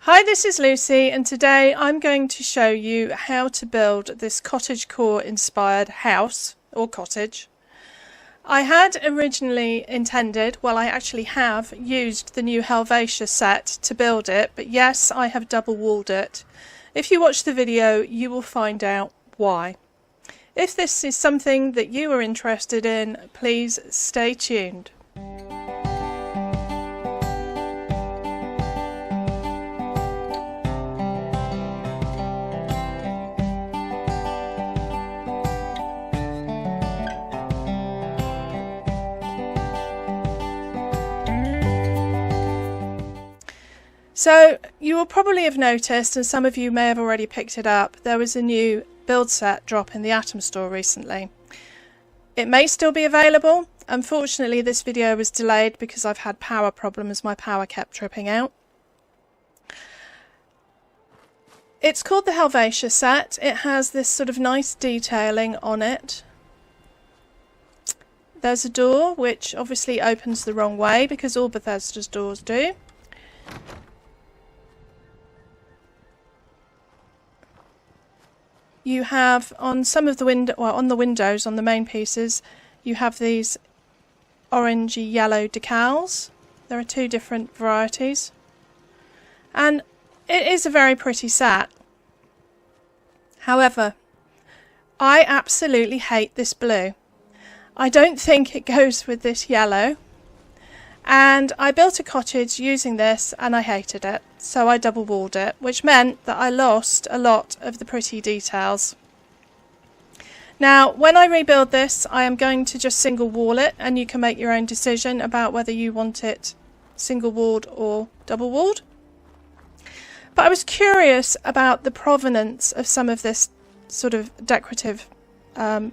Hi, this is Lucy, and today I'm going to show you how to build this cottagecore inspired house or cottage. I had originally intended, well, I actually have used the new Helvetia set to build it, but yes, I have double walled it. If you watch the video, you will find out why. If this is something that you are interested in, please stay tuned. So you will probably have noticed, and some of you may have already picked it up, there was a new build set drop in the Atom store recently. It may still be available. Unfortunately, this video was delayed because I've had power problems. My power kept tripping out. It's called the Helvetia Set. It has this sort of nice detailing on it. There's a door which obviously opens the wrong way because all Bethesda's doors do. You have on some of the on the windows, on the main pieces, you have these orangey yellow decals. There are two different varieties. And it is a very pretty set. However, I absolutely hate this blue. I don't think it goes with this yellow. And I built a cottage using this and I hated it, so I double walled it, which meant that I lost a lot of the pretty details. Now when I rebuild this, I am going to just single wall it, and you can make your own decision about whether you want it single walled or double walled. But I was curious about the provenance of some of this sort of decorative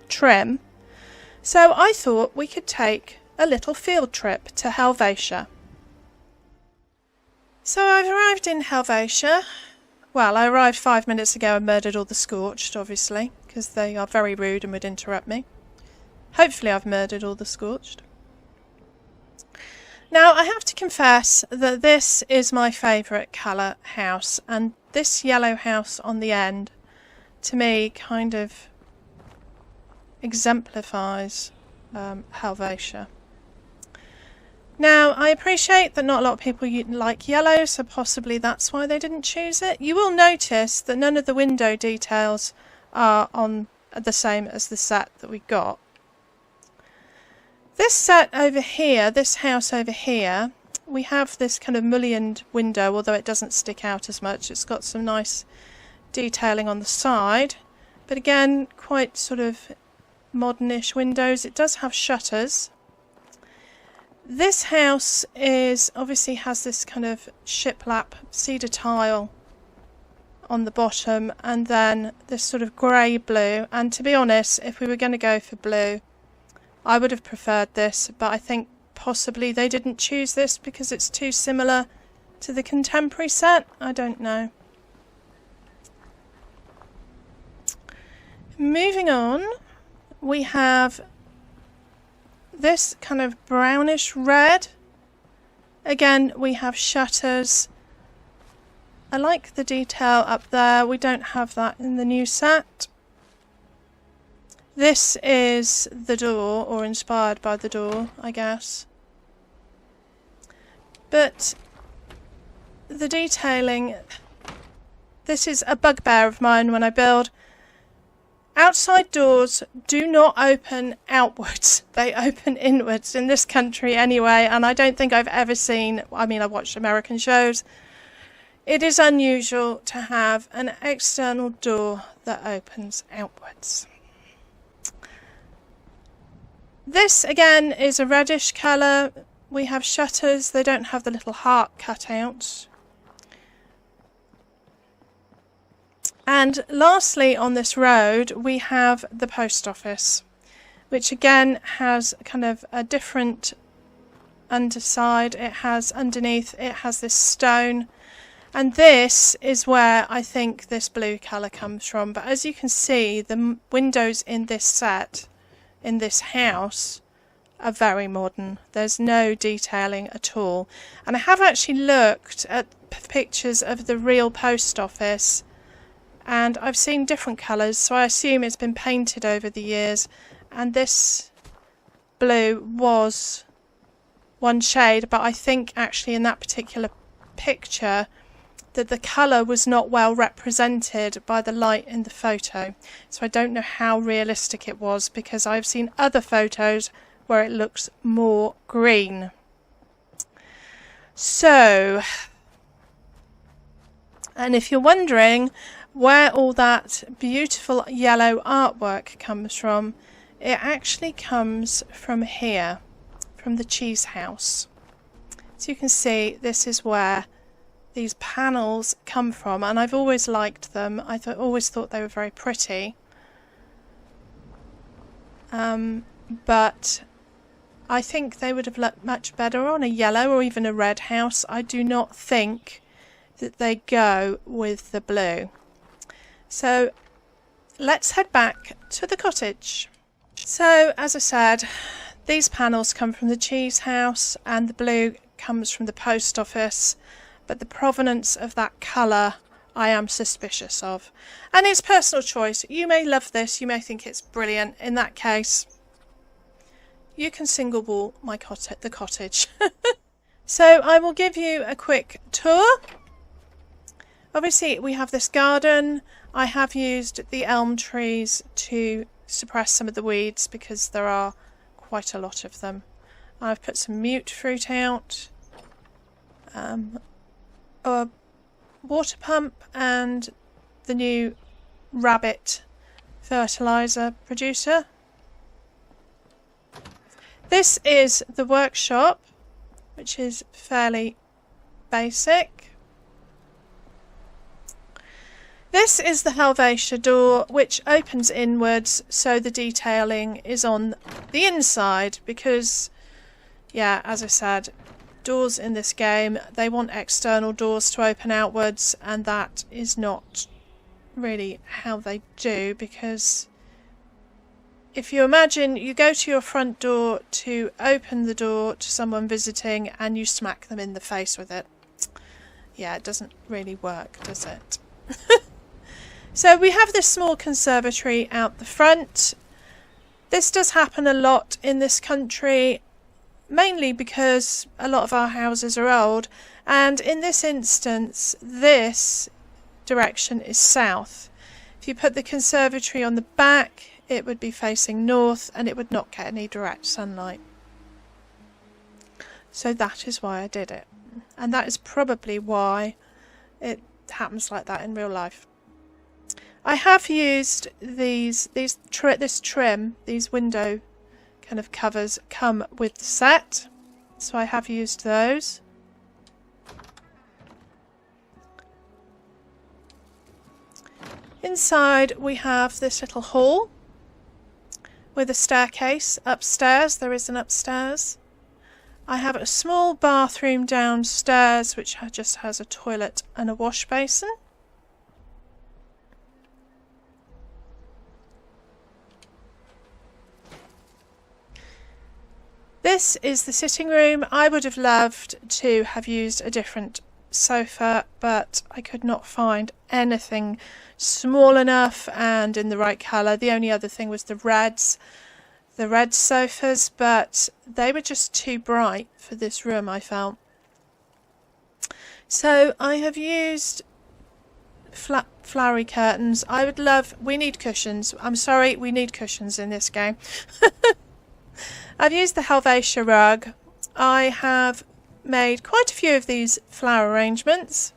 trim, so I thought we could take a little field trip to Helvetia. So I've arrived in Helvetia. Well, I arrived 5 minutes ago and murdered all the scorched, obviously, because they are very rude and would interrupt me. Hopefully I've murdered all the scorched. Now I have to confess that this is my favourite colour house, and this yellow house on the end to me kind of exemplifies Helvetia. Now, I appreciate that not a lot of people like yellow, so possibly that's why they didn't choose it. You will notice that none of the window details are on the same as the set that we got. This set over here, this house over here, we have this kind of mullioned window, although it doesn't stick out as much. It's got some nice detailing on the side, but again, quite sort of modernish windows. It does have shutters. This house obviously has this kind of shiplap cedar tile on the bottom, and then this sort of grey blue. And to be honest, if we were going to go for blue, I would have preferred this, but I think possibly they didn't choose this because it's too similar to the contemporary set. I don't know. Moving on, we have this kind of brownish red. Again, we have shutters. I like the detail up there. We don't have that in the new set. This is the door, or inspired by the door, I guess. But the detailing, this is a bugbear of mine when I build. Outside doors do not open outwards, they open inwards in this country anyway, and I don't think I've ever seen, I mean, I've watched American shows. It is unusual to have an external door that opens outwards. This again is a reddish colour. We have shutters, they don't have the little heart cutouts. And lastly, on this road we have the post office, which again has kind of a different underside. It has underneath, it has this stone, and this is where I think this blue colour comes from. But as you can see, the windows in this set, in this house, are very modern. There's no detailing at all, and I have actually looked at pictures of the real post office, and I've seen different colours, so I assume it's been painted over the years, and this blue was one shade, but I think actually in that particular picture that the colour was not well represented by the light in the photo, so I don't know how realistic it was, because I've seen other photos where it looks more green. So, and if you're wondering where all that beautiful yellow artwork comes from, it actually comes from here, from the cheese house. So you can see this is where these panels come from, and I've always liked them. Always thought they were very pretty, but I think they would have looked much better on a yellow or even a red house. I do not think that they go with the blue. So let's head back to the cottage. So as I said, these panels come from the cheese house and the blue comes from the post office, but the provenance of that colour I am suspicious of. And it's personal choice. You may love this, you may think it's brilliant. In that case, you can single wall the cottage. So I will give you a quick tour. Obviously we have this garden. I have used the elm trees to suppress some of the weeds because there are quite a lot of them. I've put some mute fruit out, a water pump and the new rabbit fertilizer producer. This is the workshop, which is fairly basic. This is the Helvetia door, which opens inwards, so the detailing is on the inside because, yeah, as I said, doors in this game, they want external doors to open outwards, and that is not really how they do, because if you imagine you go to your front door to open the door to someone visiting and you smack them in the face with it, yeah, it doesn't really work, does it? So we have this small conservatory out the front. This does happen a lot in this country, mainly because a lot of our houses are old, and in this instance this direction is south. If you put the conservatory on the back, it would be facing north and it would not get any direct sunlight. So that is why I did it, and that is probably why it happens like that in real life. I have used this trim, these window kind of covers come with the set, so I have used those. Inside we have this little hall with a staircase upstairs. There is an upstairs. I have a small bathroom downstairs which just has a toilet and a wash basin. This is the sitting room. I would have loved to have used a different sofa, but I could not find anything small enough and in the right colour. The only other thing was the red sofas, but they were just too bright for this room, I felt. So I have used flowery curtains. We need cushions. I'm sorry, we need cushions in this game. I've used the Helvetia rug. I have made quite a few of these flower arrangements,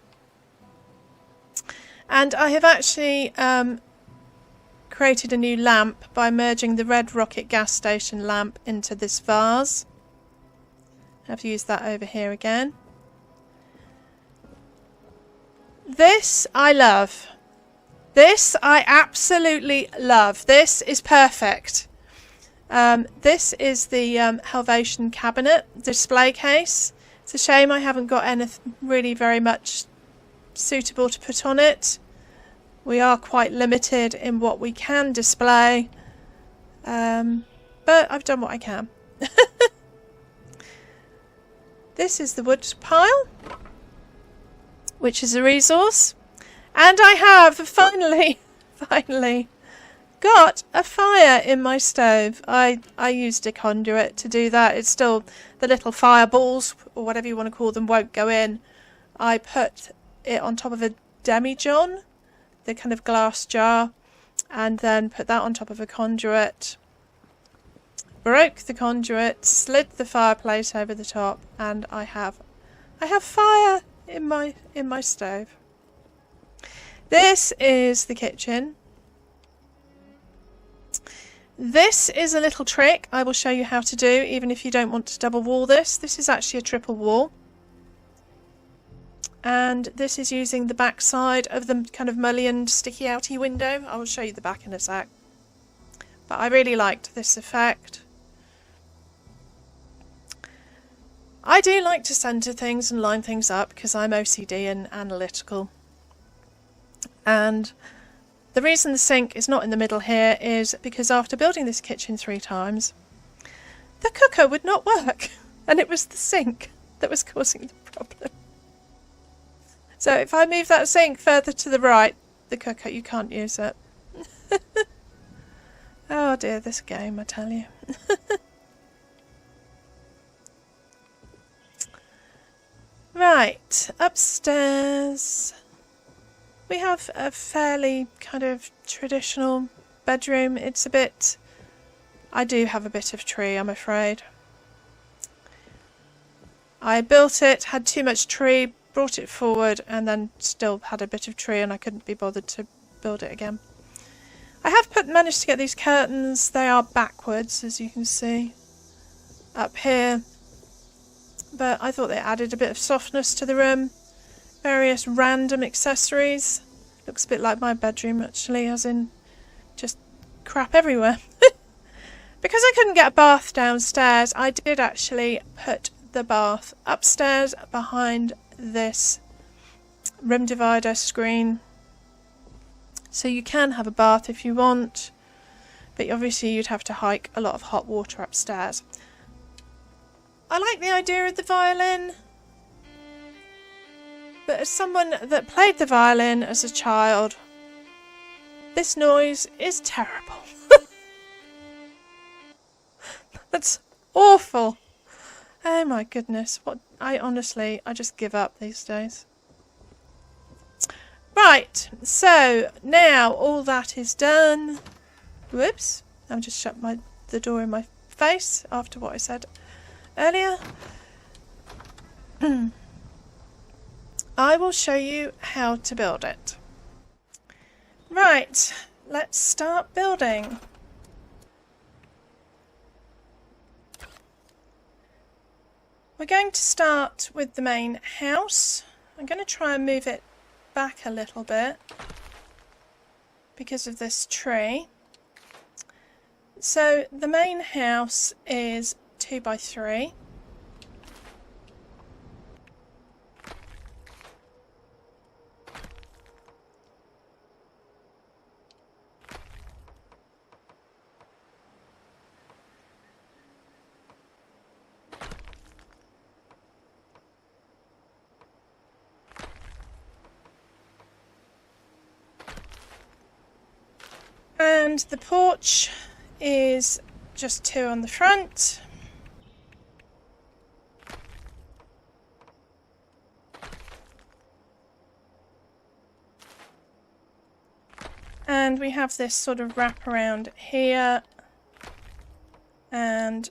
and I have actually created a new lamp by merging the red rocket gas station lamp into this vase. I've used that over here again. This I love. This I absolutely love. This is perfect. This is the Helvetian cabinet display case. It's a shame I haven't got anything really very much suitable to put on it. We are quite limited in what we can display, but I've done what I can. This is the wood pile. which is a resource. And I have finally got a fire in my stove. I used a conduit to do that. It's still, the little fireballs, or whatever you want to call them, won't go in. I put it on top of a demijohn, the kind of glass jar, and then put that on top of a conduit. Broke the conduit, slid the fireplace over the top, and I have fire in my stove. This is the kitchen. This is a little trick I will show you how to do, even if you don't want to double wall this. This is actually a triple wall. And this is using the back side of the kind of mullioned sticky outy window. I will show you the back in a sec. But I really liked this effect. I do like to centre things and line things up because I'm OCD and analytical. And the reason the sink is not in the middle here is because after building this kitchen 3 times, the cooker would not work. And it was the sink that was causing the problem. So if I move that sink further to the right, the cooker, you can't use it. Oh dear, this game, I tell you. Right, upstairs. We have a fairly kind of traditional bedroom. It's a bit... I do have a bit of tree, I'm afraid. I built it, had too much tree, brought it forward, and then still had a bit of tree, and I couldn't be bothered to build it again. I have managed to get these curtains. They are backwards, as you can see, up here. But I thought they added a bit of softness to the room. Various random accessories. Looks a bit like my bedroom actually, as in just crap everywhere. Because I couldn't get a bath downstairs, I did actually put the bath upstairs behind this room divider screen. So you can have a bath if you want, but obviously you'd have to hike a lot of hot water upstairs. I like the idea of the violin. But as someone that played the violin as a child, this noise is terrible. That's awful. Oh my goodness. I just give up these days. Right, so now all that is done. Whoops, I've just shut the door in my face after what I said earlier. I will show you how to build it. Right, let's start building. We're going to start with the main house. I'm going to try and move it back a little bit because of this tree. So the main house is 2 by 3. And the porch is just 2 on the front. And we have this sort of wraparound here. And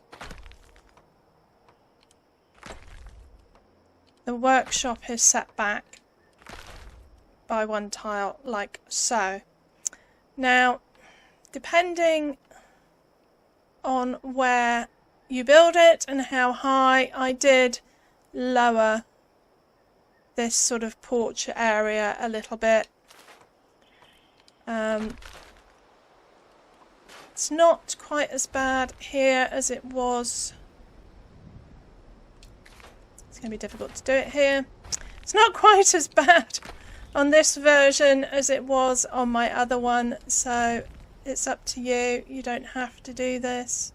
the workshop is set back by 1 tile, like so. Now, depending on where you build it and how high, I did lower this sort of porch area a little bit. It's not quite as bad here as it was. It's going to be difficult to do it here. It's not quite as bad on this version as it was on my other one, so it's up to you. You don't have to do this.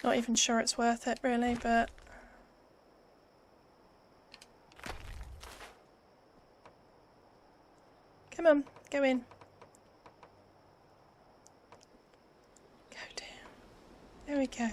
Not even sure it's worth it really, but come on, go in. Go down. There we go.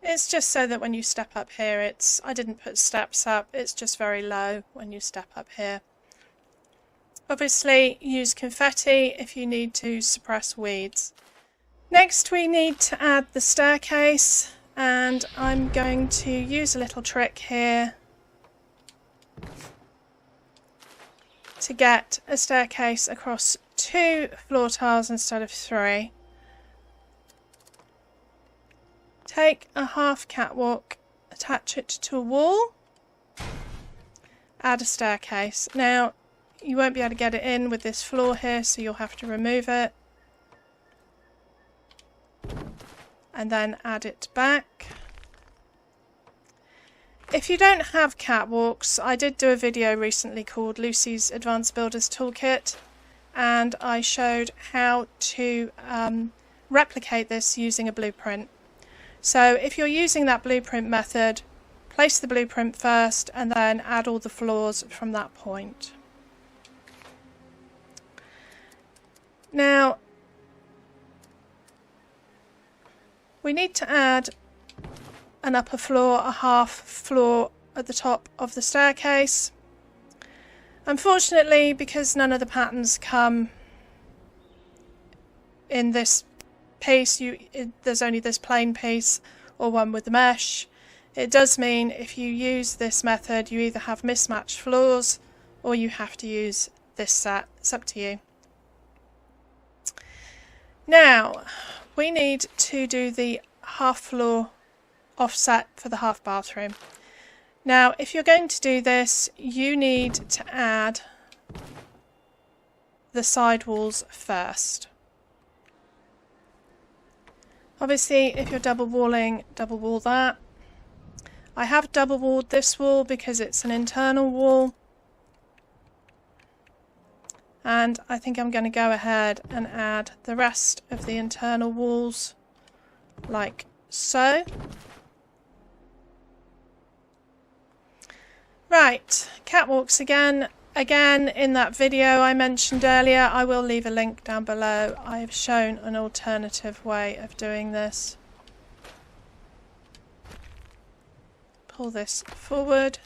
It's just so that when you step up here, I didn't put steps up, it's just very low when you step up here. Obviously use confetti if you need to suppress weeds. Next we need to add the staircase, and I'm going to use a little trick here to get a staircase across 2 floor tiles instead of 3. Take a half catwalk, attach it to a wall, add a staircase. Now you won't be able to get it in with this floor here, so you'll have to remove it and then add it back. If you don't have catwalks, I did do a video recently called Lucy's Advanced Builders Toolkit, and I showed how to replicate this using a blueprint. So if you're using that blueprint method, place the blueprint first and then add all the floors from that point. Now we need to add an upper floor, a half floor at the top of the staircase. Unfortunately, because none of the patterns come in this piece, there's only this plain piece or one with the mesh. It does mean if you use this method you either have mismatched floors or you have to use this set. It's up to you. Now we need to do the half floor offset for the half bathroom. Now if you're going to do this, you need to add the side walls first. Obviously if you're double walling, double wall that. I have double walled this wall because it's an internal wall, and I think I'm going to go ahead and add the rest of the internal walls like so. Right, catwalks again. Again, in that video I mentioned earlier, I will leave a link down below. I have shown an alternative way of doing this. Pull this forward,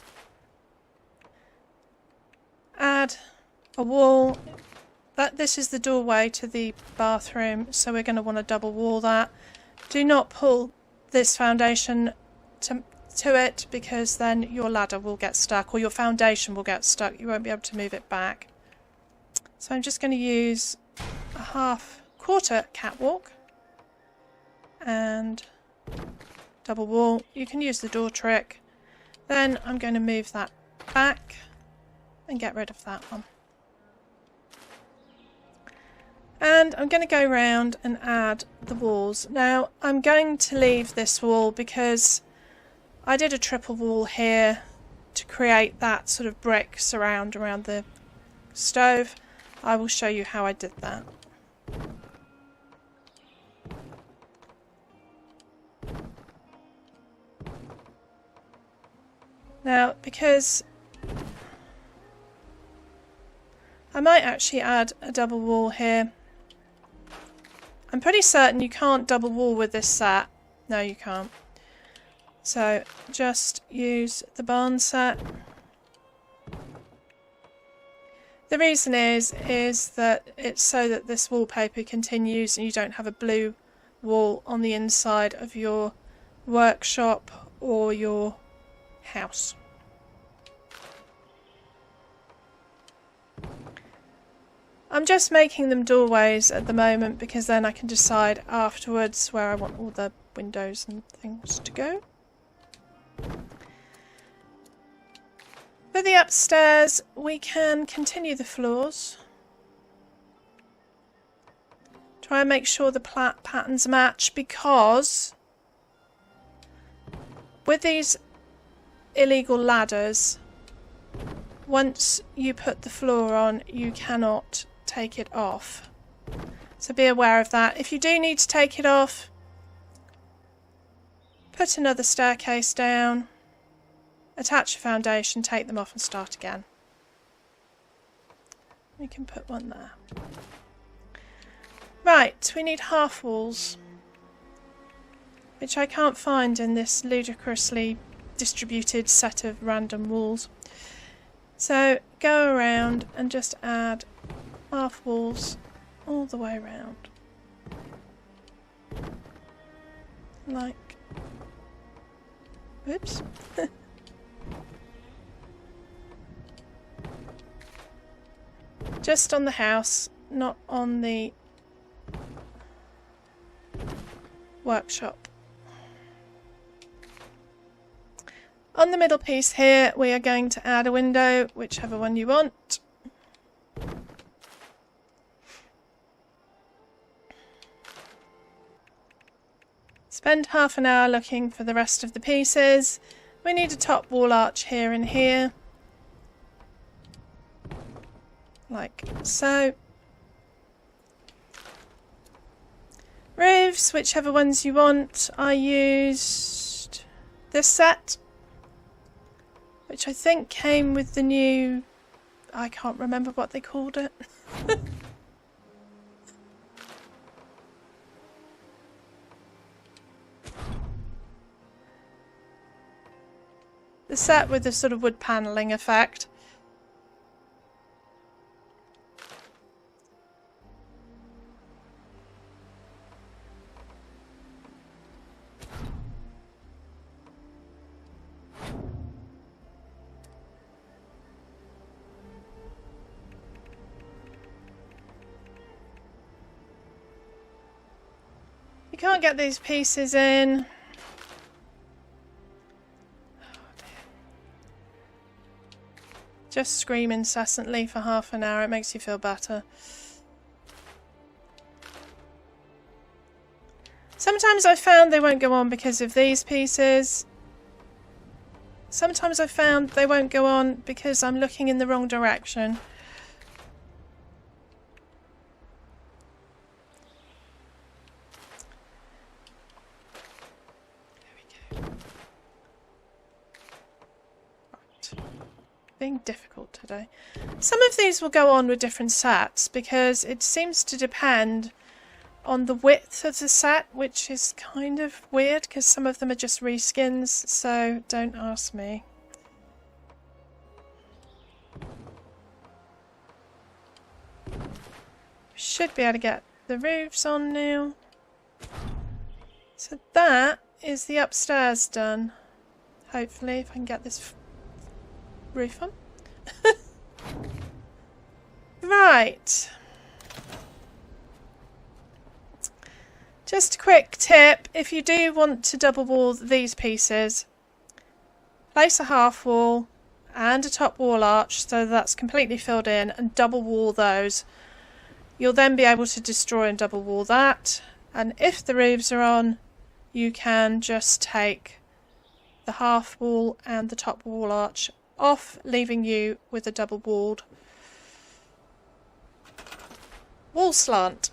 add a wall. This is the doorway to the bathroom, so we're going to want to double wall that. Do not pull this foundation to it, because then your ladder will get stuck, or your foundation will get stuck. You won't be able to move it back. So I'm just going to use a quarter catwalk and double wall. You can use the door trick. Then I'm going to move that back and get rid of that one. And I'm going to go around and add the walls. Now I'm going to leave this wall because I did a triple wall here to create that sort of brick surround around the stove. I will show you how I did that. Now, because I might actually add a double wall here. I'm pretty certain you can't double wall with this set. No, you can't. So just use the barn set. The reason is that it's so that this wallpaper continues and you don't have a blue wall on the inside of your workshop or your house. I'm just making them doorways at the moment because then I can decide afterwards where I want all the windows and things to go. For the upstairs, we can continue the floors. Try and make sure the patterns match, because with these illegal ladders, once you put the floor on, you cannot take it off. So be aware of that. If you do need to take it off, put another staircase down, attach a foundation, take them off and start again. We can put one there. Right, we need half walls, which I can't find in this ludicrously distributed set of random walls. So go around and just add half walls all the way around. Like, oops. Just on the house, not on the workshop. On the middle piece here, we are going to add a window, whichever one you want. Spend half an hour looking for the rest of the pieces. We need a top wall arch here and here. Like so. Roofs, whichever ones you want. I used this set, which I think came with the new, I can't remember what they called it. The set with the sort of wood panelling effect. You can't get these pieces in. Just scream incessantly for half an hour, it makes you feel better. Sometimes I found they won't go on because of these pieces. Sometimes I found they won't go on because I'm looking in the wrong direction. Being difficult today. Some of these will go on with different sets because it seems to depend on the width of the set, which is kind of weird because some of them are just reskins, so don't ask me. Should be able to get the roofs on now. So that is the upstairs done. Hopefully, if I can get this roof on. Right. Just a quick tip, if you do want to double wall these pieces, place a half wall and a top wall arch so that's completely filled in and double wall those. You'll then be able to destroy and double wall that, and if the roofs are on, you can just take the half wall and the top wall arch off, leaving you with a double walled wall slant.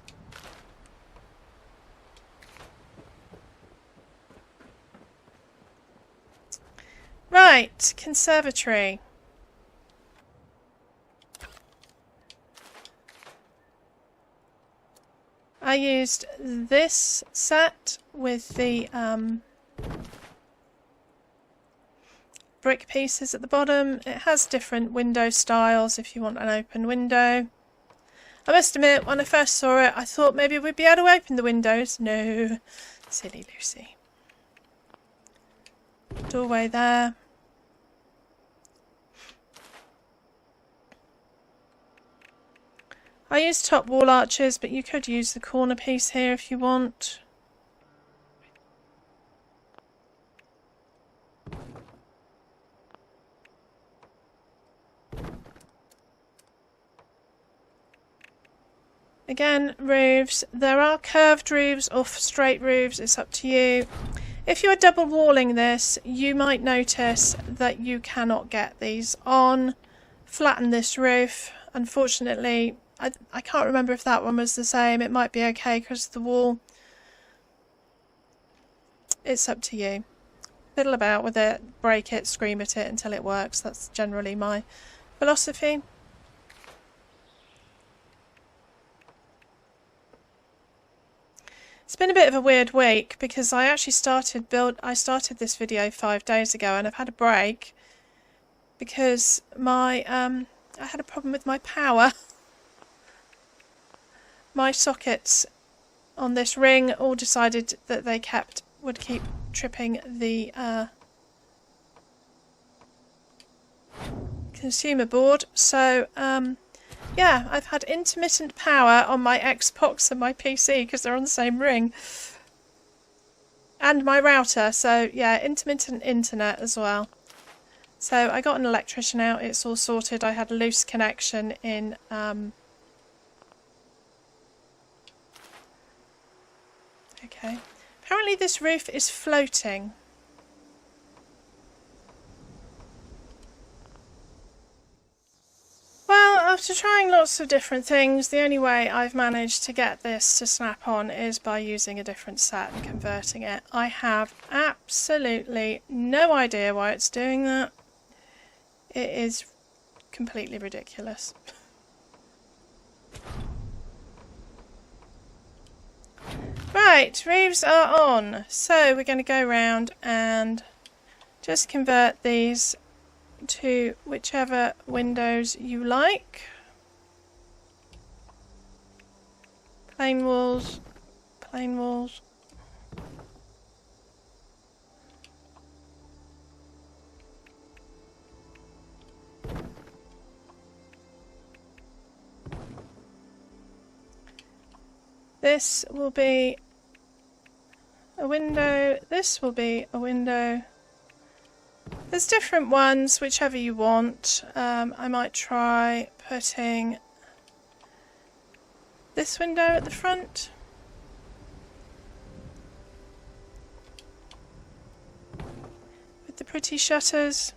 Right, conservatory. I used this set with the brick pieces at the bottom. It has different window styles if you want an open window. I must admit, when I first saw it, I thought maybe we'd be able to open the windows. No, silly Lucy. Doorway there. I used top wall arches, but you could use the corner piece here if you want. Again, roofs. There are curved roofs or straight roofs, it's up to you. If you're double walling this, you might notice that you cannot get these on. Flatten this roof. Unfortunately, I can't remember if that one was the same. It might be okay because of the wall. It's up to you. Fiddle about with it, break it, scream at it until it works. That's generally my philosophy. It's been a bit of a weird week because I actually started this video 5 days ago, and I've had a break because I had a problem with my power. My sockets on this ring all decided that they would keep tripping the consumer board. So yeah, I've had intermittent power on my Xbox and my PC because they're on the same ring, and my router. So yeah, intermittent internet as well. So I got an electrician out. It's all sorted. I had a loose connection in okay. Apparently this roof is floating. Well, after trying lots of different things, the only way I've managed to get this to snap on is by using a different set and converting it. I have absolutely no idea why it's doing that. It is completely ridiculous. Right, roofs are on. So we're going to go around and just convert these to whichever windows you like. Plain walls, plain walls. This will be a window, this will be a window. There's different ones, whichever you want. I might try putting this window at the front. With the pretty shutters.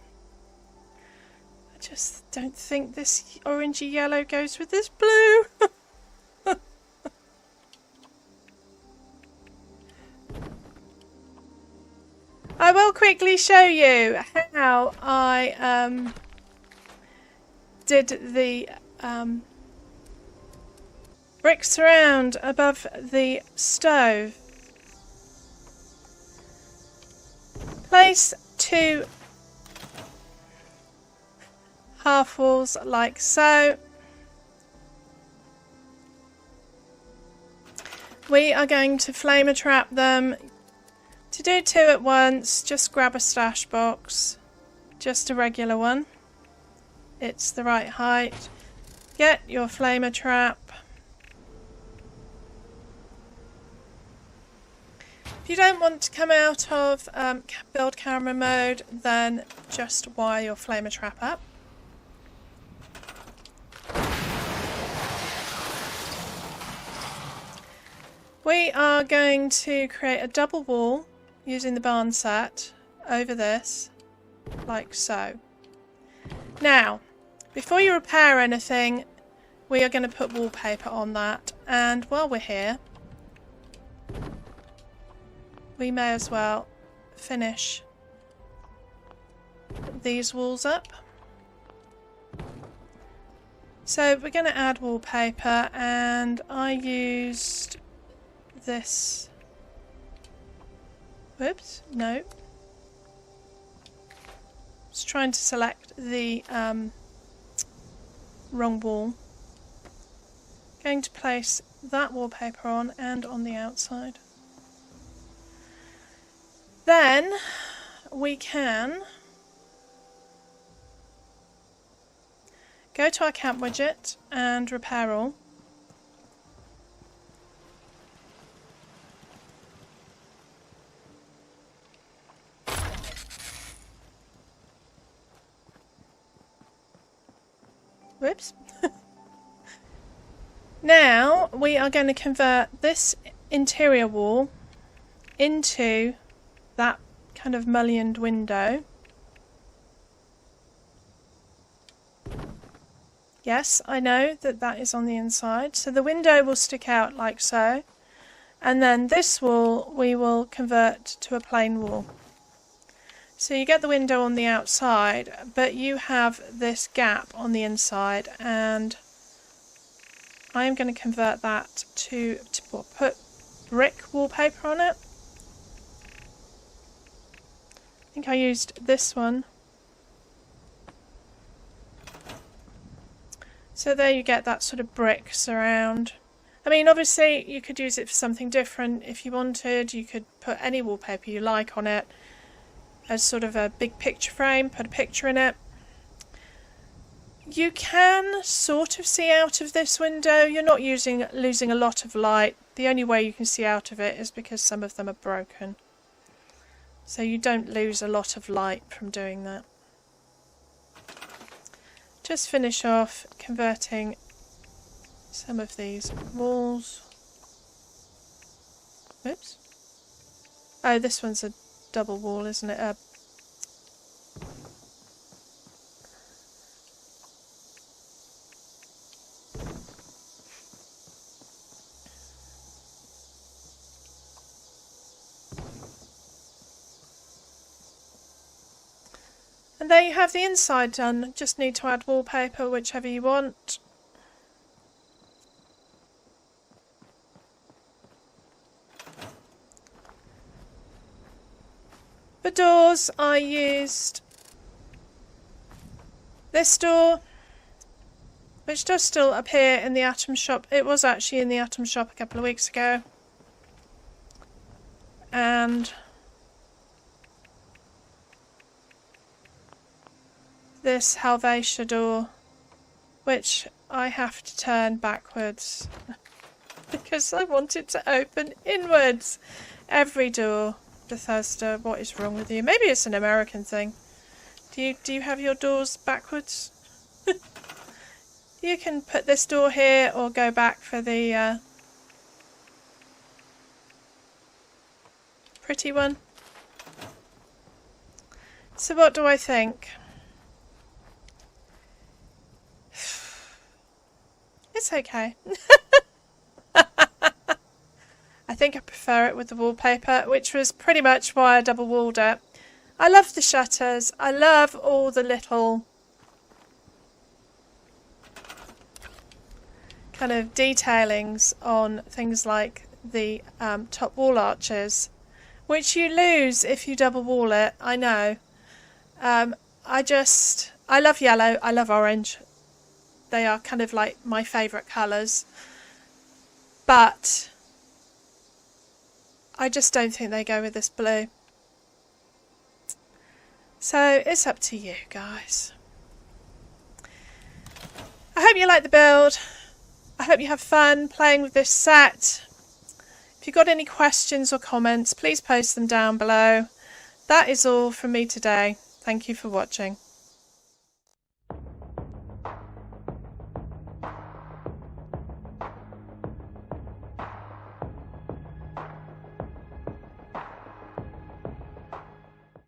I just don't think this orangey yellow goes with this blue. I will quickly show you how I did the bricks around above the stove. Place 2 half walls like so. We are going to flame trap them. To do 2 at once, just grab a stash box, just a regular one. It's the right height. Get your flamer trap. If you don't want to come out of build camera mode, then just wire your flamer trap up. We are going to create a double wall using the barn set over this, like so. Now, before you repair anything, we are going to put wallpaper on that, and while we're here, we may as well finish these walls up. So we're going to add wallpaper, and I used this. Whoops, no. Just trying to select the wrong wall. Going to place that wallpaper on and on the outside. Then we can go to our camp widget and repair all. Whoops. Now we are going to convert this interior wall into that kind of mullioned window. Yes, I know that that is on the inside. So the window will stick out like so. And then this wall we will convert to a plain wall. So you get the window on the outside, but you have this gap on the inside, and I am going to convert that to put brick wallpaper on it. I think I used this one. So there you get that sort of brick surround. I mean, obviously you could use it for something different if you wanted. You could put any wallpaper you like on it as sort of a big picture frame, put a picture in it. You can sort of see out of this window. You're not losing a lot of light. The only way you can see out of it is because some of them are broken. So you don't lose a lot of light from doing that. Just finish off converting some of these walls. Oops. Oh, this one's a double wall, isn't it? And there you have the inside done. Just need to add wallpaper, whichever you want. For doors, I used this door, which does still appear in the Atom shop. It was actually in the Atom shop a couple of weeks ago. And this Helvetia door, which I have to turn backwards because I want it to open inwards. Every door. Bethesda, what is wrong with you? Maybe it's an American thing. Do you have your doors backwards? You can put this door here or go back for the pretty one. So what do I think? It's okay. I think I prefer it with the wallpaper, which was pretty much why I double walled it. I love the shutters. I love all the little kind of detailings on things like the top wall arches, which you lose if you double wall it. I know. I love yellow. I love orange. They are kind of like my favourite colours. But I just don't think they go with this blue. So it's up to you guys. I hope you like the build. I hope you have fun playing with this set. If you've got any questions or comments, please post them down below. That is all from me today. Thank you for watching.